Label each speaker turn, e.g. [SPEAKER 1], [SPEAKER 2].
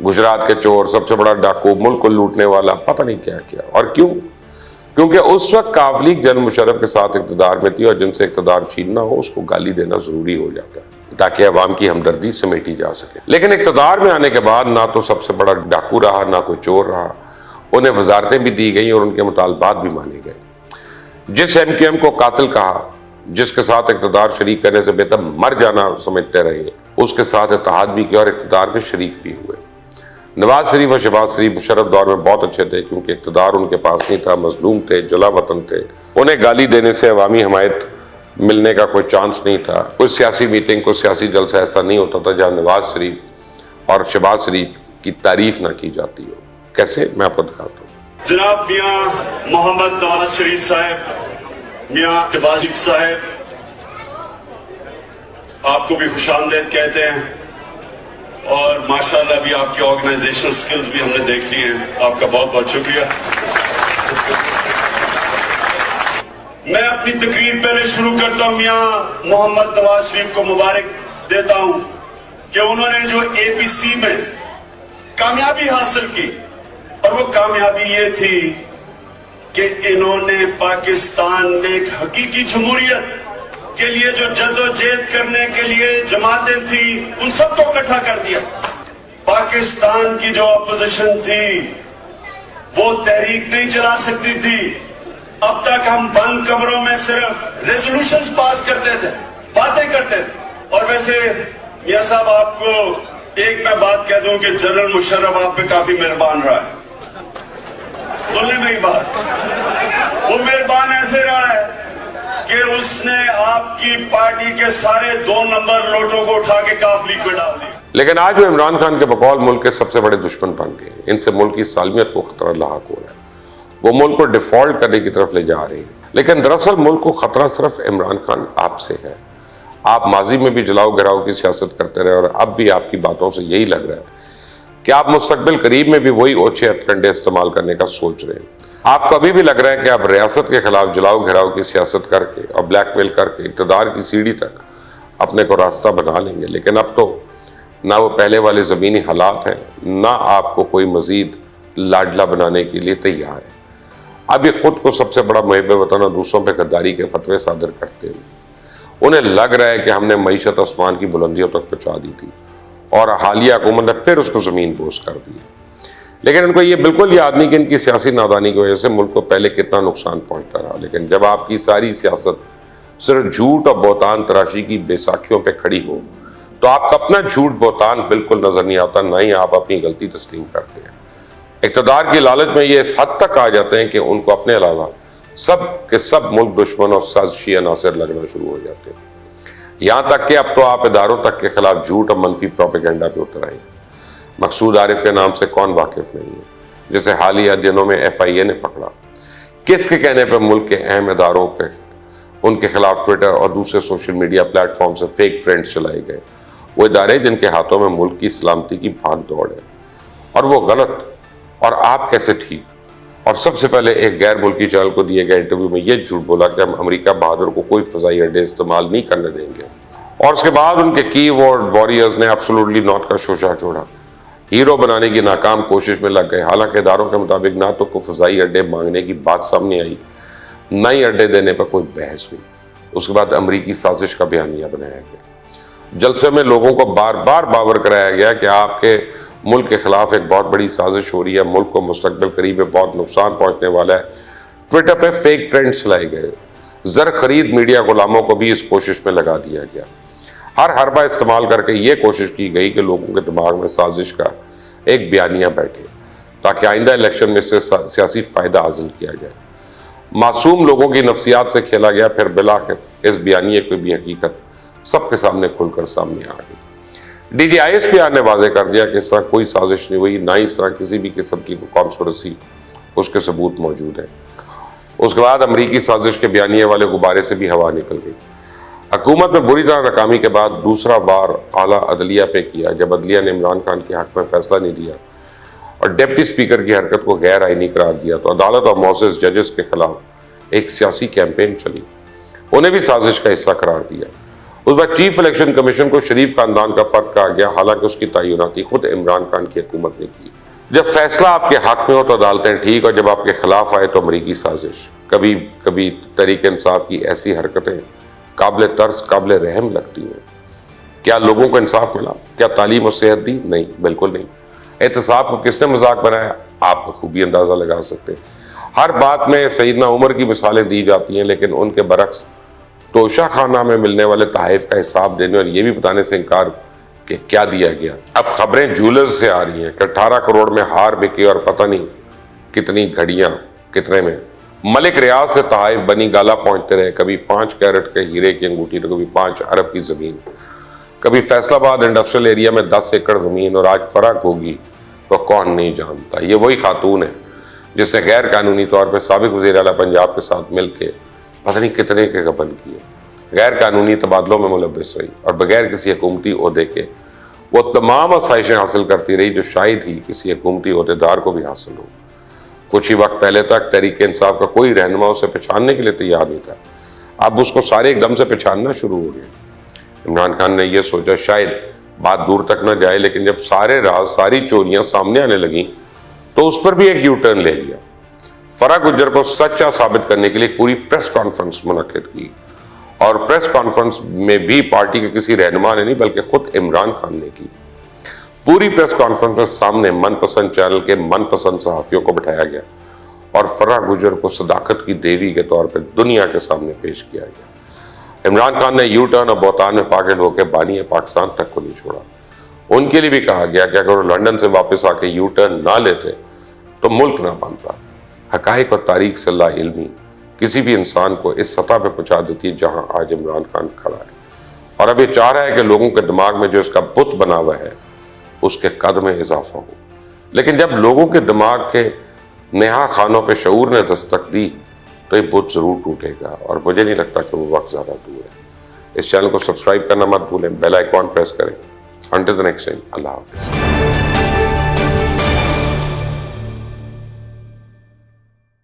[SPEAKER 1] گجرات کے چور، سب سے بڑا ڈاکو، ملک کو لوٹنے والا، پتہ نہیں کیا کیا. اور کیوں؟ کیونکہ اس وقت قومی لیگ جنرل مشرف کے ساتھ اقتدار میں تھی اور جن سے اقتدار چھیننا ہو اس کو گالی دینا ضروری ہو جاتا ہے تاکہ عوام کی ہمدردی سمیٹی جا سکے. لیکن اقتدار میں آنے کے بعد نہ تو سب سے بڑا ڈاکو رہا، نہ کوئی چور رہا. انہیں وزارتیں بھی دی گئیں اور ان کے مطالبات بھی مانے گئے. جس ایم کیو ایم کو قاتل کہا، جس کے ساتھ اقتدار شریک کرنے سے بہتر مر جانا سمجھتے رہے، اس کے ساتھ اتحاد بھی کیا اور اقتدار میں شریک بھی ہوئے. نواز شریف اور شہباز شریف مشرف دور میں بہت اچھے تھے کیونکہ اقتدار ان کے پاس نہیں تھا، مظلوم تھے، جلا وطن تھے. انہیں گالی دینے سے عوامی حمایت ملنے کا کوئی چانس نہیں تھا. کوئی سیاسی میٹنگ، کوئی سیاسی جلسہ ایسا نہیں ہوتا تھا جہاں نواز شریف اور شہباز شریف کی تعریف نہ کی جاتی ہو. کیسے؟ میں آپ کو دکھاتا ہوں.
[SPEAKER 2] جناب میاں محمد نواز شریف صاحب، میاں شہباز شریف صاحب، آپ کو بھی خوش آمدید کہتے ہیں اور ماشاءاللہ بھی آپ کی آرگنائزیشن سکلز بھی ہم نے دیکھ لی ہیں. آپ کا بہت بہت شکریہ. میں اپنی تقریر پہلے شروع کرتا ہوں. میاں محمد نواز شریف کو مبارک دیتا ہوں کہ انہوں نے جو اے پی سی میں کامیابی حاصل کی، اور وہ کامیابی یہ تھی کہ انہوں نے پاکستان میں ایک حقیقی جمہوریت کے لیے جو جدوجہد کرنے کے لیے جماعتیں تھیں ان سب کو اکٹھا کر دیا. پاکستان کی جو اپوزیشن تھی وہ تحریک نہیں چلا سکتی تھی. اب تک ہم بند کمروں میں صرف ریزولوشنز پاس کرتے تھے، باتیں کرتے تھے. اور ویسے میاں صاحب آپ کو ایک میں بات کہہ دوں کہ جنرل مشرف آپ پہ کافی مہربان رہا ہے. سن لیں میری بات، وہ مہربان ایسے رہا ہے کہ اس نے آپ کی پارٹی کے سارے 2 نمبر لوٹوں کو اٹھا کے کاف لیگ میں ڈال دی.
[SPEAKER 1] لیکن آج وہ عمران خان کے بقول ملک کے سب سے بڑے دشمن بن گئے. ان سے ملک کی سالمیت کو خطرہ لاحق ہو رہا ہے. وہ ملک کو ڈیفالٹ کرنے کی طرف لے جا رہی ہے. لیکن دراصل ملک کو خطرہ صرف عمران خان آپ سے ہے. آپ ماضی میں بھی جلاؤ گراؤ کی سیاست کرتے رہے اور اب بھی آپ کی باتوں سے یہی لگ رہا ہے کہ آپ مستقبل قریب میں بھی وہی اوچھے ہتھکنڈے استعمال کرنے کا سوچ رہے ہیں. آپ کو ابھی بھی لگ رہا ہے کہ آپ ریاست کے خلاف جلاؤ گھراؤ کی سیاست کر کے اور بلیک میل کر کے اقتدار کی سیڑھی تک اپنے کو راستہ بنا لیں گے. لیکن اب تو نہ وہ پہلے والے زمینی حالات ہیں، نہ آپ کو کوئی مزید لاڈلا بنانے کے لیے تیار ہے. اب یہ خود کو سب سے بڑا محب وطن اور دوسروں پہ غداری کے فتوے صادر کرتے ہیں. انہیں لگ رہا ہے کہ ہم نے معیشت آسمان کی بلندیوں تک پہنچا دی تھی اور حالیہ حکومت نے پھر اس کو زمین بوس کر دی. لیکن ان کو یہ بالکل یاد نہیں کہ ان کی سیاسی نادانی کی وجہ سے ملک کو پہلے کتنا نقصان پہنچتا رہا. لیکن جب آپ کی ساری سیاست صرف جھوٹ اور بہتان تراشی کی بیساکھیوں پہ کھڑی ہو تو آپ کا اپنا جھوٹ بہتان بالکل نظر نہیں آتا، نہ ہی آپ اپنی غلطی تسلیم کرتے ہیں. اقتدار کی لالچ میں یہ اس حد تک آ جاتے ہیں کہ ان کو اپنے علاوہ سب کے سب ملک دشمن اور سازشی عناصر لگنا شروع ہو جاتے ہیں. یہاں تک کہ اب تو آپ اداروں تک کے خلاف جھوٹ اور منفی پروپیگنڈا پہ اتر آئے. مقصود عارف کے نام سے کون واقف نہیں ہے، جسے حالیہ دنوں میں ایف آئی اے نے پکڑا. کس کے کہنے پہ ملک کے اہم اداروں پہ ان کے خلاف ٹویٹر اور دوسرے سوشل میڈیا پلیٹ فارم سے فیک ٹرینڈز چلائے گئے. وہ ادارے جن کے ہاتھوں میں ملک کی سلامتی کی بھاگ دوڑ ہے، اور وہ غلط اور آپ کیسے ٹھیک. اور سب سے پہلے ایک غیر ملکی چینل کو دیے گئے انٹرویو میں یہ جھوٹ بولا کہ ہم امریکہ بہادر کو کوئی فضائی اڈے استعمال نہیں کرنے دیں گے. اور اس کے بعد ان کے کی ورڈ واریئرز نے ایبسولوٹلی ناٹ کا شوشہ چھوڑا، ہیرو بنانے کی ناکام کوشش میں لگ گئے. حالانکہ اداروں کے مطابق نہ تو کوئی فضائی اڈے مانگنے کی بات سامنے آئی، نہ ہی اڈے دینے پر کوئی بحث ہوئی. اس کے بعد امریکی سازش کا بیانیہ بنایا گیا. جلسے میں لوگوں کو بار بار باور کرایا گیا کہ آپ کے ملک کے خلاف ایک بہت بڑی سازش ہو رہی ہے، ملک کو مستقبل قریب میں بہت نقصان پہنچنے والا ہے. ٹویٹر پہ فیک ٹرینڈز چلائے گئے. زر خرید میڈیا غلاموں کو بھی اس کوشش میں لگا دیا گیا. ہر حربہ استعمال کر کے یہ کوشش کی گئی کہ لوگوں کے دماغ میں سازش کا ایک بیانیہ بیٹھے تاکہ آئندہ الیکشن میں سے سیاسی فائدہ حاصل کیا جائے. معصوم لوگوں کی نفسیات سے کھیلا گیا. پھر بالآخر اس بیانیے کی بھی حقیقت سب کے سامنے کھل کر سامنے آ گئی. D G I S P R نے واضح کر دیا کہ اس طرح کوئی سازش نہیں ہوئی، نہ اس طرح کسی بھی قسم کی کانسپریسی، اس کے ثبوت موجود ہیں. اس کے بعد امریکی سازش کے بیانیے والے غبارے سے بھی ہوا نکل گئی. حکومت میں بری طرح ناکامی کے بعد دوسرا وار اعلیٰ عدلیہ پہ کیا جب عدلیہ نے عمران خان کے حق میں فیصلہ نہیں دیا اور ڈپٹی اسپیکر کی حرکت کو غیر آئینی قرار دیا تو عدالت اور معزز ججز کے خلاف ایک سیاسی کیمپین چلی. انہیں بھی سازش کا حصہ قرار دیا اس وقت چیف الیکشن کمیشن کو شریف خاندان کا فرد کہا گیا، حالانکہ اس کی تعیناتی خود عمران خان کی حکومت نے کی۔ جب فیصلہ آپ کے حق میں ہو تو عدالتیں ٹھیک، اور جب آپ کے خلاف آئے تو امریکی سازش۔ کبھی کبھی تحریک انصاف کی ایسی حرکتیں قابل ترس، قابل رحم لگتی ہیں۔ کیا لوگوں کو انصاف ملا؟ کیا تعلیم اور صحت دی؟ نہیں، بالکل نہیں۔ احتساب کو کس نے مذاق بنایا؟ آپ بخوبی اندازہ لگا سکتے ہیں۔ ہر بات میں سیدنا عمر کی مثالیں دی جاتی ہیں، لیکن ان کے برعکس توشہ خانہ میں ملنے والے تحائف کا حساب دینے اور یہ بھی بتانے سے انکار کہ کیا دیا گیا۔ اب خبریں جولر سے آ رہی ہیں کہ 18 کروڑ میں ہار بکی اور پتہ نہیں کتنی گھڑیاں کتنے میں۔ ملک ریاض سے تحائف بنی گالا پہنچتے رہے، کبھی 5 کیرٹ کے ہیرے کی انگوٹھی تو کبھی 5 ارب کی زمین، کبھی فیصل آباد انڈسٹریل ایریا میں 10 ایکڑ زمین، اور آج فرق ہوگی وہ کون نہیں جانتا۔ یہ وہی خاتون ہے جس نے غیر قانونی طور پہ سابق وزیر اعلیٰ پنجاب کے ساتھ مل کے پتہ نہیں کتنے کے قتل کیے، غیر قانونی تبادلوں میں ملوث رہی، اور بغیر کسی حکومتی عہدے کے وہ تمام آسائشیں حاصل کرتی رہی جو شاید ہی کسی حکومتی عہدیدار کو بھی حاصل ہو۔ کچھ ہی وقت پہلے تک تحریک انصاف کا کوئی رہنما اسے پہچاننے کے لیے تیار نہیں تھا، اب اس کو سارے ایک دم سے پہچاننا شروع ہو گئے۔ عمران خان نے یہ سوچا شاید بات دور تک نہ جائے، لیکن جب سارے راز، ساری چوریاں سامنے آنے لگیں تو اس پر بھی ایک یو ٹرن لے لیا۔ فرح گجر کو سچا ثابت کرنے کے لیے ایک پوری پریس کانفرنس منعقد کی، اور پریس کانفرنس میں بھی پارٹی کے کسی رہنما نے نہیں بلکہ خود عمران خان نے کی۔ پوری پریس کانفرنس میں سامنے من پسند چینل کے من پسند صحافیوں کو بٹھایا گیا اور فرح گجر کو صداقت کی دیوی کے طور پہ دنیا کے سامنے پیش کیا گیا۔ عمران خان نے یو ٹرن اور بہتان میں پاگل ہو کے بانی پاکستان تک کو نہیں چھوڑا۔ ان کے لیے بھی کہا گیا کہ اگر وہ لنڈن سے واپس آ کے یو ٹرن نہ لیتے تو ملک نہ بنتا۔ حقائق اور تاریخ سے لا علمی کسی بھی انسان کو اس سطح پہ پہنچا دیتی ہے جہاں آج عمران خان کھڑا ہے، اور اب یہ چاہ رہا ہے کہ لوگوں کے دماغ میں جو اس کا بت بنا ہوا ہے اس کے قد میں اضافہ ہو۔ لیکن جب لوگوں کے دماغ کے نہا خانوں پہ شعور نے دستک دی تو یہ بت ضرور ٹوٹے گا، اور مجھے نہیں لگتا کہ وہ وقت زیادہ دور ہے۔ اس چینل کو سبسکرائب کرنا مت بھولیں، بیل آئیکن پریس کریں۔ انٹل دی نیکسٹ ٹائم، اللہ حافظ۔